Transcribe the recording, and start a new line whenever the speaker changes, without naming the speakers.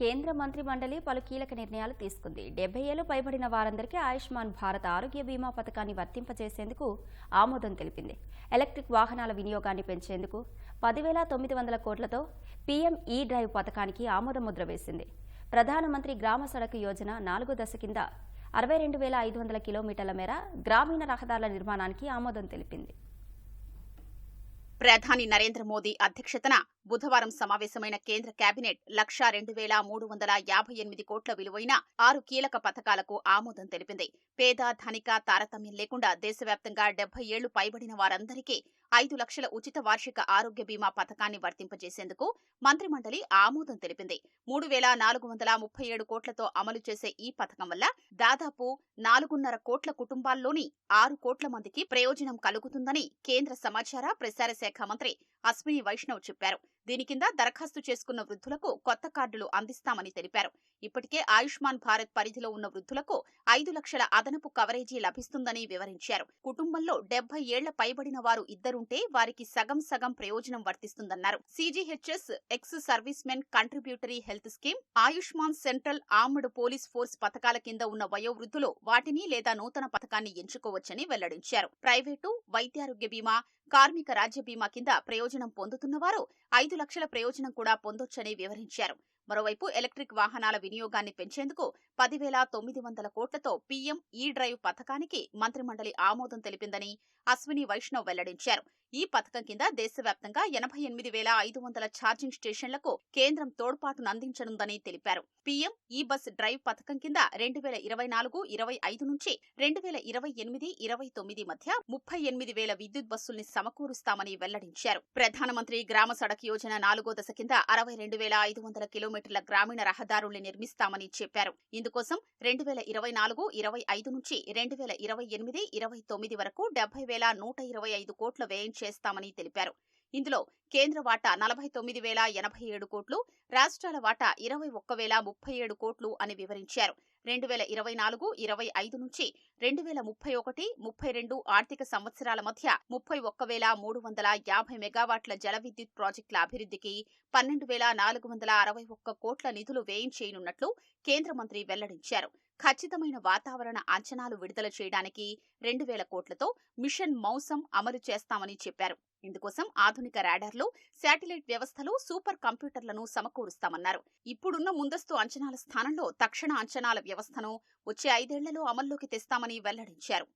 కేంద్ర మంత్రి మండలి పలు కీలక నిర్ణయాలు తీసుకుంది. 70 ఏళ్లు పైబడిన వారందరికీ ఆయుష్మాన్ భారత్ ఆరోగ్య బీమా పథకాన్ని వర్తింపజేసేందుకు ఆమోదం తెలిపింది. ఎలక్ట్రిక్ వాహనాల వినియోగాన్ని పెంచేందుకు 10,900 కోట్లతో పీఎం ఈ డ్రైవ్ పథకానికి ఆమోద ముద్ర వేసింది. ప్రధానమంత్రి గ్రామ సడక్ యోజన 4వ దశ కింద 62,500 కిలోమీటర్ల మేర గ్రామీణ రహదారుల నిర్మాణానికి ఆమోదం తెలిపింది.
ప్రధాని నరేంద్ర మోదీ అధ్యక్షతన బుధవారం సమావేశమైన కేంద్ర కేబినెట్ 1,02,358 కోట్ల విలువైన 6 కీలక పథకాలకు ఆమోదం తెలిపింది. పేద ధనిక తారతమ్యం లేకుండా దేశవ్యాప్తంగా 70 ఏళ్లు పైబడిన వారందరికీ 5 లక్షల ఉచిత వార్షిక ఆరోగ్య బీమా పథకాన్ని వర్తింపజేసేందుకు మంత్రిమండలి ఆమోదం తెలిపింది. 3,437 కోట్లతో అమలు చేసే ఈ పథకం వల్ల దాదాపు 4.5 కోట్ల కుటుంబాల్లోని 6 కోట్ల మందికి ప్రయోజనం కలుగుతుందని కేంద్ర సమాచార ప్రసార శాఖ మంత్రి అశ్విని వైష్ణవ్ చెప్పారు. దీని కింద దరఖాస్తు చేసుకున్న వృద్ధులకు కొత్త కార్డులు అందిస్తామని తెలిపారు. ఇప్పటికే ఆయుష్మాన్ భారత్ పరిధిలో ఉన్న వృద్ధులకు 5 లక్షల అదనపు కవరేజీ లభిస్తుందని వివరించారు. కుటుంబంలో 70 ఏళ్ల పైబడిన వారు ఇద్దరుంటే వారికి సగం సగం ప్రయోజనం వర్తిస్తుందన్నారు. CGHS ex service men contributory health scheme, Ayushman central armed police force పథకాల కింద ఉన్న వయోవృద్ధులు వాటిని లేదా నూతన పథకాన్ని ఎంచుకోవచ్చని వెల్లడించారు. ప్రైవేటు వైద్యారోగ్య బీమా, కార్మిక రాజ్య బీమా కింద ప్రయోజనం పొందుతున్న వారు 5 లక్షల ప్రయోజనం కూడా పొందొచ్చని వివరించారు. మరోవైపు ఎలక్ట్రిక్ వాహనాల వినియోగాన్ని పెంచేందుకు 10,900 కోట్లతో పీఎం ఈ డ్రైవ్ పథకానికి మంత్రిమండలి ఆమోదం తెలిపిందని అశ్విని వైష్ణవ్ వెల్లడించారు. ఈ పథకం కింద దేశవ్యాప్తంగా 88,500 ఛార్జింగ్ స్టేషన్లకు కేంద్రం తోడ్పాటునందించనుందని తెలిపారు. పీఎం ఈ బస్ డ్రైవ్ పథకం కింద 2024-25 నుంచి 2028-29 మధ్య 38,000 విద్యుత్ బస్సుల్ని సమకూరుస్తామని వెల్లడించారు. ప్రధానమంత్రి గ్రామ సడక్ యోజన 4వ దశ కింద 62,500 కిలోమీటర్ల గ్రామీణ రహదారుల్ని నిర్మిస్తామని చెప్పారు. ఇందుకోసం 2024-25 నుంచి 2028-29 వరకు 70,125 కోట్ల వ్యయం చేస్తామని తెలిపారు. ఇందులో కేంద్ర వాటా 49,087 కోట్లు, రాష్ట్రాల వాటా 21,037 కోట్లు అని వివరించారు. 2024-25 నుంచి 2031-32 ఆర్థిక సంవత్సరాల మధ్య 31,350 మెగావాట్ల జల విద్యుత్ ప్రాజెక్టుల అభివృద్ధికి 12,461 కోట్ల నిధులు వ్యయం చేయనున్నట్లు కేంద్ర మంత్రి వెల్లడించారు. ఖచ్చితమైన వాతావరణ అంచనాలు విడుదల చేయడానికి 2,000 కోట్లతో మిషన్ మౌసం అమలు చేస్తామని చెప్పారు. ఇందుకోసం ఆధునిక రాడార్లు, శాటిలైట్ వ్యవస్థలు, సూపర్ కంప్యూటర్లను సమకూరుస్తామన్నారు. ఇప్పుడున్న ముందస్తు అంచనాల స్థానంలో తక్షణ అంచనాల వ్యవస్థను వచ్చే 5 ఏళ్లలో అమల్లోకి తెస్తామని వెల్లడించారు.